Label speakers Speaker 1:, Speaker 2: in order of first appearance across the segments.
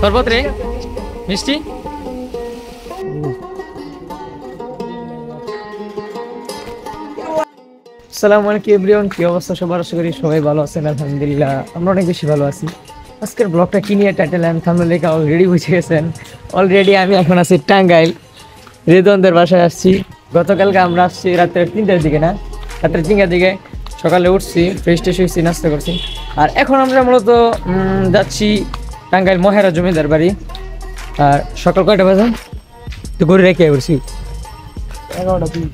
Speaker 1: শরবত রে মিষ্টি। আসসালামু আলাইকুম এভরিওয়ান, কি অবস্থা সবার? আশা করি সবাই ভালো আছেন। আলহামদুলিল্লাহ আমরা অনেক বেশি ভালো আছি। আজকের ব্লগটা কি নিয়ে টাইটেল এন্ড থাম্বনেল লেখা অলরেডি বুঝে গেছেন। অলরেডি আমি এখন আছি টাঙ্গাইল, রেদওয়ানদের বাসায় আসছি। গতকালকে আমরা আসছি রাত্রে 3টার দিকে, না রাত্রে 3টার দিকে। সকালে উঠছি, ফ্রেশ ট্রেশ হয়েছি, নাস্তা করছি। আর এখন আমরা মূলত যাচ্ছি টাঙ্গাইল মহেরা জমিদার বাড়ি। আর সকাল কয়টা বাজে তো ঘুরে রেখে পড়ছি 11:20।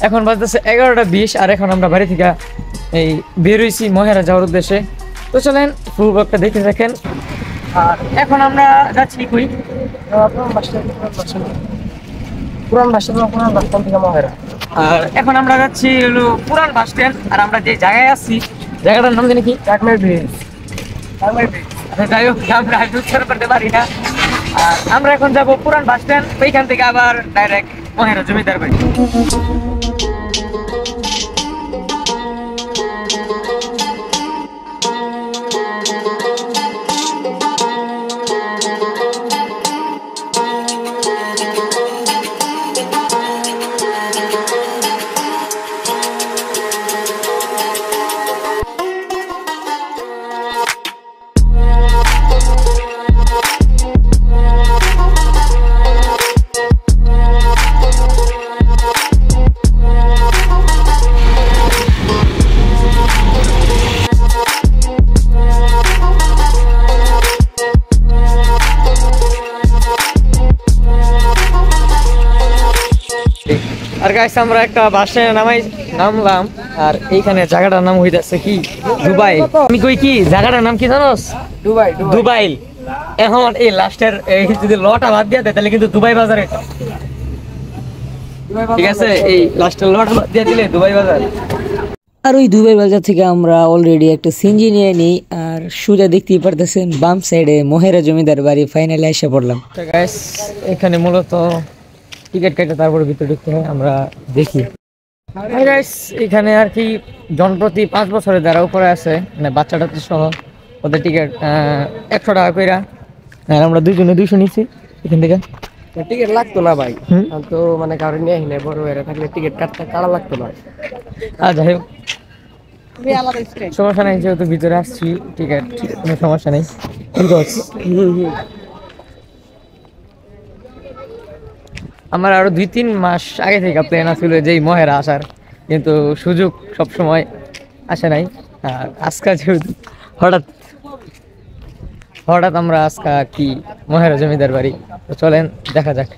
Speaker 1: এখন বাজতেছে 11:20। আর এখন আমরা বাড়ি থেকে এই বের হয়েছি মহেরা যাওয়ার উদ্দেশ্যে। তো চলেন ফুল ব্লগটা দেখে দেখেন। আর এখন আমরা যাচ্ছি কই পুরান বাস স্ট্যান্ড থেকে মহেরা। আর এখন আমরা যাচ্ছি হলো পুরান বাস স্ট্যান্ড। আর আমরা যে জায়গায় আছি জায়গাটার নাম জানি কি, চাকমাই ব্রিজ। যাই হোক আমরা উচ্চারণ করতে পারি না। আর আমরা এখন যাবো পুরান বাস স্ট্যান্ড, ওইখান থেকে আবার ডাইরেক্ট মহেরা জমিদার বাড়ি। আর গাইস আমরা একটা বাসে নামলাম। আর এইখানে জায়গাটার নাম হইতাছে কি দুবাই। আমি কই কি জায়গাটার নাম কি জানোস? দুবাই। দুবাই। এখন এই লাস্টের এই যদি লটা বাদ দিয়ে দেয় তাহলে কিন্তু দুবাই বাজারে, ঠিক আছে? এই লাস্টের লটা বাদ দিয়ে দিলে দুবাই বাজার।
Speaker 2: আর ওই দুবাই বাজার থেকে আমরা অলরেডি একটা সিএনজি নিয়ে নিই। আর সোজা দেখতেই পারতেছেন বাম সাইডে মহেরা জমিদার বাড়ি। ফাইনালি এসে পড়লাম।
Speaker 1: গাইস এখানে মূলত টিকিট কেটে তারপরে ভিতরে ঢুকতে হয়, আমরা দেখি। গাইস এখানে আর কি জনপ্রতি 5 বছরের যারা উপরে আছে, মানে বাচ্চাটা সহ ওদের টিকিট 100 টাকা করে। আর আমরা দুইজনে 200 নিচ্ছি এখান থেকে।
Speaker 3: টিকিট লাগতো না ভাই, তো মানে কারণ নিয়ে আসলে বড় হয়ে থাকলে টিকিট কাটা লাগতো না।
Speaker 1: আর যাই হোক সমস্যা নেই, যেহেতু ভিতরে আসছি টিকিট কোনো সমস্যা নেই। আমার আরো 2-3 মাস আগে থেকে প্ল্যান আছিল যে মহেরা আসার, কিন্তু সুযোগ সবসময় আসে নাই। আর আজকে যেহেতু হঠাৎ আমরা আজকে কি মহেরা জমিদার বাড়ি, তো চলেন দেখা যাক।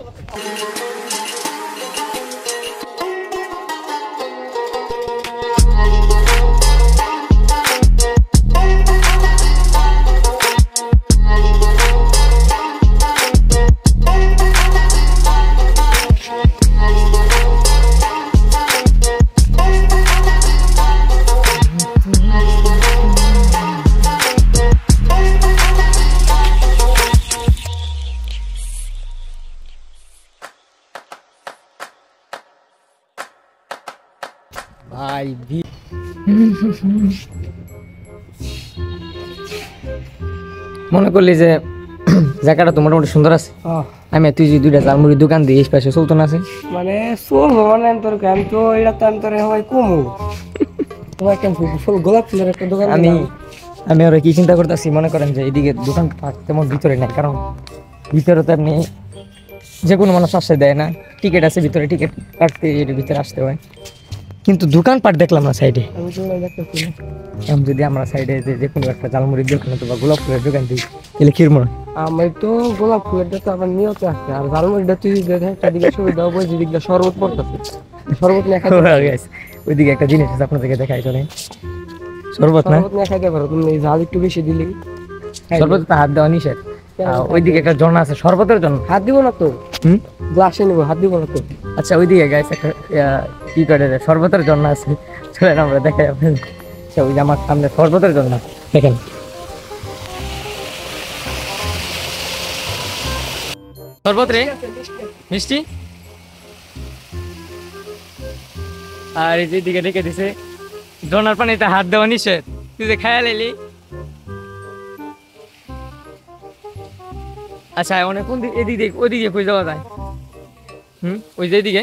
Speaker 1: ভাই মনে করলি যে জায়গাটা তো মোটামুটি সুন্দর আছে। আমি তুই যে 2টা ঝালমুড়ির দোকান দিস পাশে চলতো না আছে,
Speaker 3: মানে চলবো মানে তোর আমি তো এটা তো আমি তোর হয় কমু তোমার কেন ফুল গোলাপ ফুলের একটা দোকান।
Speaker 1: আমি আর কি চিন্তা করতেছি, মনে করেন যে এইদিকে দোকান তেমন ভিতরে নাই, কারণ ভিতরে তো আপনি যে কোনো মানুষ আসতে দেয় না। টিকিট আছে ভিতরে, টিকিট কাটতে এর ভিতরে আসতে হয়, কিন্তু দোকানপাট দেখলাম না সাইডে। এখন যদি আমরা সাইডে যে কোনো একটা ঝালমুড়ির দোকান অথবা গোলাপ ফুলের দোকান দিই তাহলে কি মনে হয়?
Speaker 3: আমি তো গোলাপ ফুলেরটা তো আমার নিয়ত আছে, আর ঝালমুড়িটা তুই একটা দিকে সুবিধা হবে, যেদিকে শরবত পড়তেছে শরবত নিয়ে খাইতে
Speaker 1: ওইদিকে একটা জিনিস আছে আপনাদেরকে দেখাই চলে। শরবত
Speaker 3: নিয়ে খাইতে পারো তুমি, ঝাল একটু বেশি দিলে।
Speaker 1: শরবত তো হাত দেওয়া নিষেধ। ওইদিকে একটা ঝর্ণা আছে শরবতের জন্য,
Speaker 3: হাত দিব না তো, গ্লাসে নিবো, হাত দিব না তো।
Speaker 1: আচ্ছা ওইদিকে গাইস একটা কি করে শরবতের জন্য আছে, চলেন আমরা দেখাই আপনাদের। ওই যে আমার সামনে শরবতের জন্য দেখেন। শরবত রে মিষ্টি। আর এই যেদিকে রেখে দিছে ঝর্ণার পানিতে হাত দেওয়া নিষেধ, তুই যে খায়া লাইলি। আচ্ছা অনেক কোন দিকে এদিকে ওইদিকে কই যাওয়া যায় ওই যে এদিকে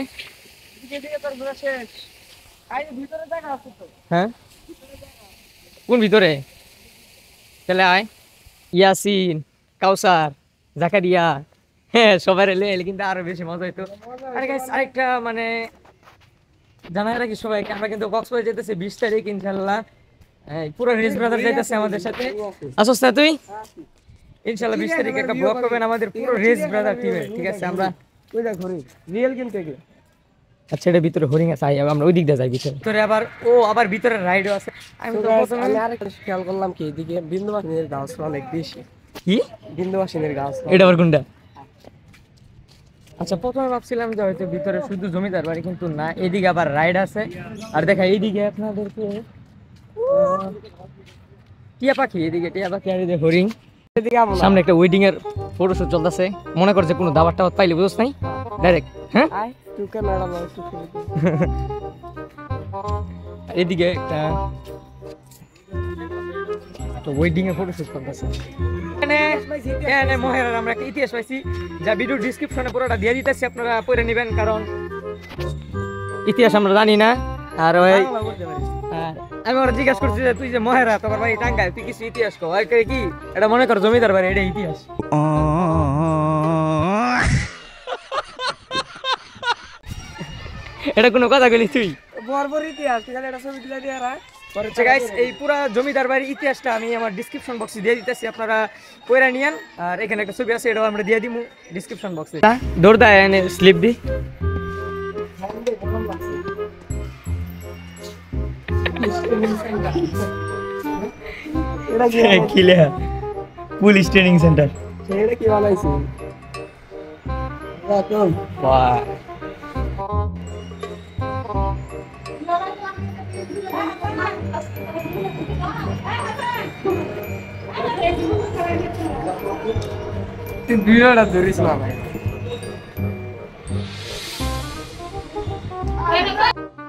Speaker 1: হ্যাঁ কোন ভিতরে তাহলে আয় ইয়াসিন কাউসার জাকারিয়া হ্যাঁ সবাই এলে কিন্তু আরো বেশি মজা হইতো। আরে গাইস আরেকটা মানে জানাই রাখি সবাইকে আমরা কিন্তু কক্সবাজার যেতেছি 20 তারিখ ইনশাআল্লাহ। পুরো রেস ব্রাদার যাইতেছে আমাদের সাথে। আসছ না তুই? ইনশাআল্লাহ 20 তারিখে একটা ব্লগ করবেন আমাদের পুরো রেস ব্রাদার টিমে, ঠিক আছে? আমরা
Speaker 3: ওই দেখ হরিণ রিয়েল কিন্তু এগুলো।
Speaker 1: আচ্ছা এটা ভিতরে হরিং আছে, আমরা ওই দিক দিয়ে যাই ভিতরে আবার আবার ভিতরে রাইডও আছে। আমি তো প্রথমে
Speaker 3: আমি আরেকটা খেয়াল করলাম কি এদিকে বিন্দুবাসিনীর গাছ অনেক বেশি।
Speaker 1: কি
Speaker 3: বিন্দুবাসিনীর গাছ
Speaker 1: এটা আবার কোনটা? আচ্ছা প্রথমে ভাবছিলাম যে হয়তো ভিতরে শুধু জমিদার বাড়ি, কিন্তু না, এদিকে আবার রাইড আছে। আর দেখা এইদিকে আপনাদেরকে টিয়া পাখি, এদিকে টিয়া পাখি আর এদিকে হরিং। সামনে একটা ওয়েডিং এর ফটোশুট চলতেছে, মনে করছে কোনো দাবার টাবার পাইলে বুঝছ নাই ডাইরেক্ট। হ্যাঁ এদিকে একটা ওয়েডিং এর ফটোশুট চলতেছে। এখানে মহেরার আমরা একটা ইতিহাস পাইছি, যা ভিডিও ডিসক্রিপশনে পুরোটা দিয়ে দিতেছি, আপনারা পড়ে নেবেন, কারণ ইতিহাস আমরা জানি না। আর ওই আমি ওরা জিজ্ঞাসা করছি যে তুই যে মহেরা তোমার ভাই টাঙ্গাইল, তুই কিছু ইতিহাস কো? কি এটা মনে কর জমিদার বাড়ি, এটা ইতিহাস। এটা কোনো কথা বলি তুই?
Speaker 3: বর্বর ইতিহাস, এটা ছবি তুলে দিয়ে
Speaker 1: গাইস এই পুরো জমিদার বাড়ির ইতিহাসটা আমি আমার ডেসক্রিপশন বক্সে দিয়ে দিতেছি, আপনারা পড়ে নিয়েন। আর এখানে একটা ছবি আছে, এটাও আমরা দিয়ে দিব ডেসক্রিপশন বক্সে। দৌড় দেয় এনে স্লিপ দি পুলিশ ট্রেনিং সেন্টার।
Speaker 3: এটা কি বানাইছি?
Speaker 1: বাহ
Speaker 3: তুই ভিডিওটা ধরিস না ভাই।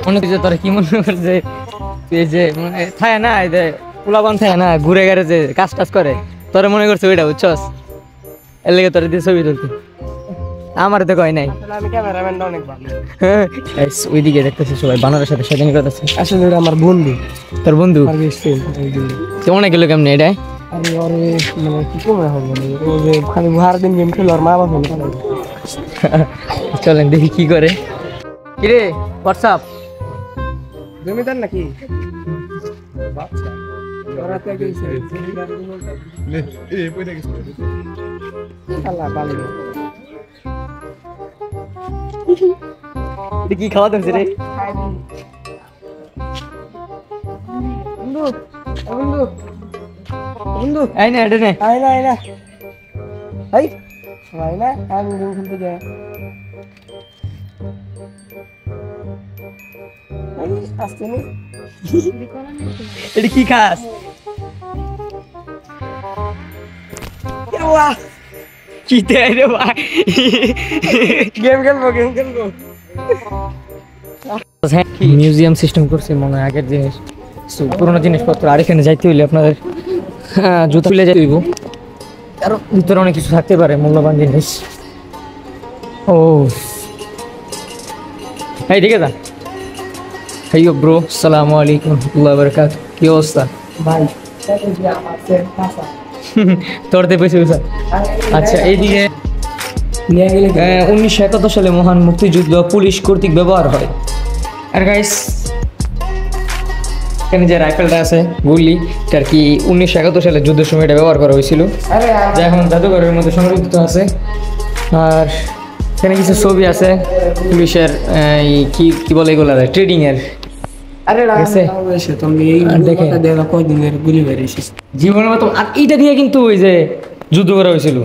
Speaker 1: মনে করছে তোরা কি মনে করছে তুই যে মানে থাকে না এই যে পোলাপান থাকে না ঘুরে ঘুরে যে কাজ টাজ করে, তোরা মনে করছে ওইটা বুঝছস, এর লেগে তোরা দিয়ে ছবি তুলতে। আমার তো কয় নাই।
Speaker 3: আমি ক্যামেরাম্যানটা অনেক ভালো।
Speaker 1: ওইদিকে দেখতেছি সবাই বানরের সাথে সাথে করতেছে।
Speaker 3: আসলে এটা আমার বন্ধু।
Speaker 1: তোর বন্ধু?
Speaker 3: কেমন
Speaker 1: গেল কেমনে এটা?
Speaker 3: আমি ওরে মানে কি করে হবে, ও যে খালি ভার দিন গেম খেলো, আর মা বাবা ফোন করে।
Speaker 1: চলেন দেখি কি করে। কিরে হোয়াটসঅ্যাপ
Speaker 3: জমিদার নাকি?
Speaker 1: কি খাওয়া ধরছে রে?
Speaker 3: বন্ধু বন্ধু বন্ধু
Speaker 1: আই না এটা নে,
Speaker 3: আয় না আয় না আই আয় না, আমি গেম খেলতে যাই। আসতে নি
Speaker 1: এটা কি খাস? কি দেয় রে ভাই?
Speaker 3: গেম খেলবো গেম খেলবো।
Speaker 1: মিউজিয়াম সিস্টেম করছে মনে হয় আগের জিনিস, পুরোনো জিনিসপত্র। আর এখানে যাইতে হইলে আপনাদের জুতা খুলে যাইতে হইব, কারণ ভিতরে অনেক কিছু থাকতে পারে মূল্যবান জিনিস। ও এই দিকে যা। হাই ব্রো, আসসালামু আলাইকুম ওয়া বারাকাতুহু। কি অবস্থা
Speaker 3: ভাই?
Speaker 1: তোর দে পয়সা। আচ্ছা এইদিকে 1971 সালে মহান মুক্তিযুদ্ধ পুলিশ কর্তৃক ব্যবহার হয়। আর গাইস এখানে যে রাইফেলটা আছে গুলি, এটা আর কি 1971 সালে যুদ্ধের সময় এটা ব্যবহার করা হয়েছিল, যা এখন জাদুঘরের মধ্যে সংরক্ষিত আছে। আর এখানে কিছু ছবি আছে পুলিশের, কি কি বলে এগুলো, ট্রেডিং এর।
Speaker 3: আরে তুমি দেখে কয়দিনের গুলি বেরিয়েছে
Speaker 1: জীবনের মতো। আর এইটা দিয়ে কিন্তু ওই যে যুদ্ধ করা হয়েছিল।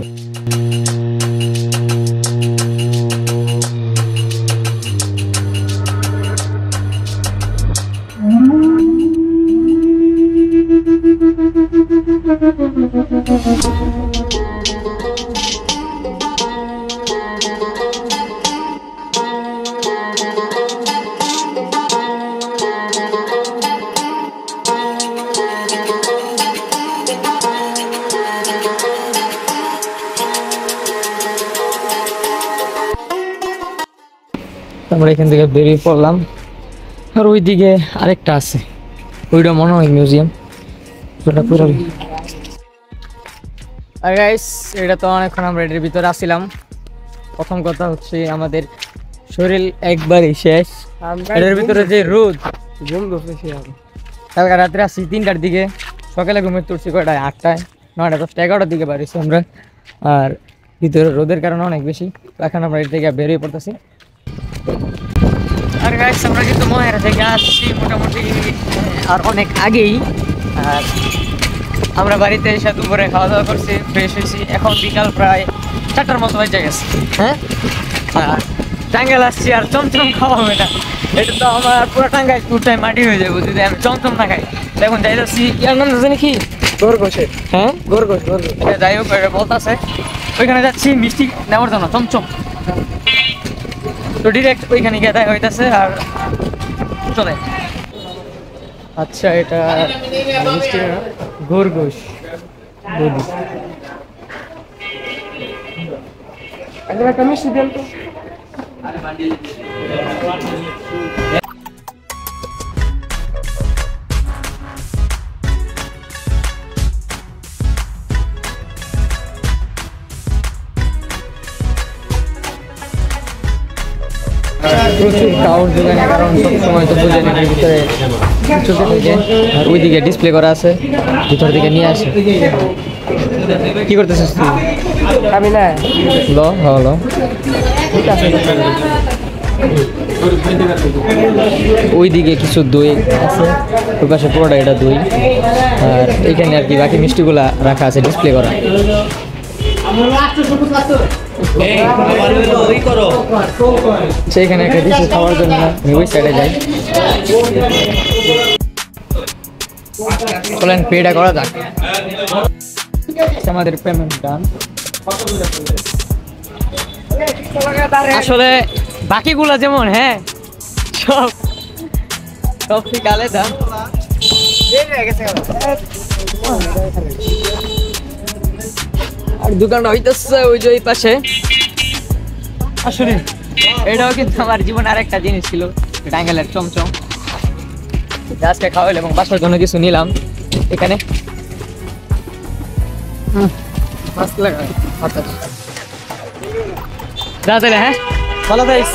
Speaker 1: আমরা এখান থেকে বেরিয়ে পড়লাম। আর ওইদিকে আরেকটা আছে, ওইটা মনে হয় মিউজিয়াম। ওটা পুরো আর গাইস, এটা তো অনেকক্ষণ আমরা এটার ভিতরে আসছিলাম। প্রথম কথা হচ্ছে আমাদের শরীর একবারই শেষ। এটার ভিতরে যে রোদ, কালকে রাত্রে আসছি 3টার দিকে, সকালে ঘুমিয়ে তুলছি কয়টায়, 8টায়, 9টা, 10টা, 11টার দিকে বাড়িছি আমরা। আর ভিতরে রোদের কারণে অনেক বেশি। এখন আমরা এর থেকে বেরিয়ে পড়তেছি। আর গাইস, আমরা কিন্তু মহেরা থেকে আসছি মোটামুটি আর অনেক আগেই। আর আমরা বাড়িতে এসে দুপুরে খাওয়া দাওয়া করছি, ফ্রেশ হয়েছি। এখন বিকাল প্রায় 4টার মতো বাজে গেছে। হ্যাঁ, আর টাঙ্গাইল আসছি আর চমচম খাওয়া হবে না। এটা তো আমার পুরো টাঙ্গাইল পুরোটাই মাটি হয়ে যাবো যদি আমি চমচম না খাই। এখন যাই যাচ্ছি, ইয়ার নাম জানি কি,
Speaker 3: গোরগোশে।
Speaker 1: হ্যাঁ
Speaker 3: গোরগোশ, গোরগোশ।
Speaker 1: যাই হোক, বলতেছে ওইখানে যাচ্ছি মিষ্টি নেওয়ার জন্য, চমচম। তো ডিরেক্ট ওইখানে গিয়ে দেখা হইতেছে আর চলে। আচ্ছা, এটা মিষ্টি না, গোরগোশ বৌদি।
Speaker 3: একটা মিষ্টি দেন তো।
Speaker 1: প্রচুর কাউর দোকানে, কারণ সবসময় তো বুঝে এর ভিতরে চোখে থেকে। আর ওইদিকে ডিসপ্লে করা আছে, ভিতর দিকে নিয়ে আসে। কি করতেছিস তুই?
Speaker 3: আমি না
Speaker 1: ল হলো ওইদিকে কিছু দই আছে, ওই পাশে পুরোটা এটা দই। আর এইখানে আর কি বাকি মিষ্টিগুলা রাখা আছে, ডিসপ্লে করা। সেইখানে একটা কিছু খাওয়ার জন্য আমি ওই সাইডে যাই। চলেন পেটা করা যাক। আমাদের পেমেন্ট ডান। আসলে বাকিগুলা যেমন, হ্যাঁ, সব সব ঠিক আলাদা। আর দোকানটা হইতেছে ওই যে ওই পাশে। আসলে এটাও কিন্তু আমার জীবনে আরেকটা জিনিস ছিল, টাঙ্গাইলের চমচম। আজকে খাওয়াইল এবং বাসার জন্য কিছু নিলাম এখানে। যা তাহলে, হ্যাঁ, ভালো থাইস।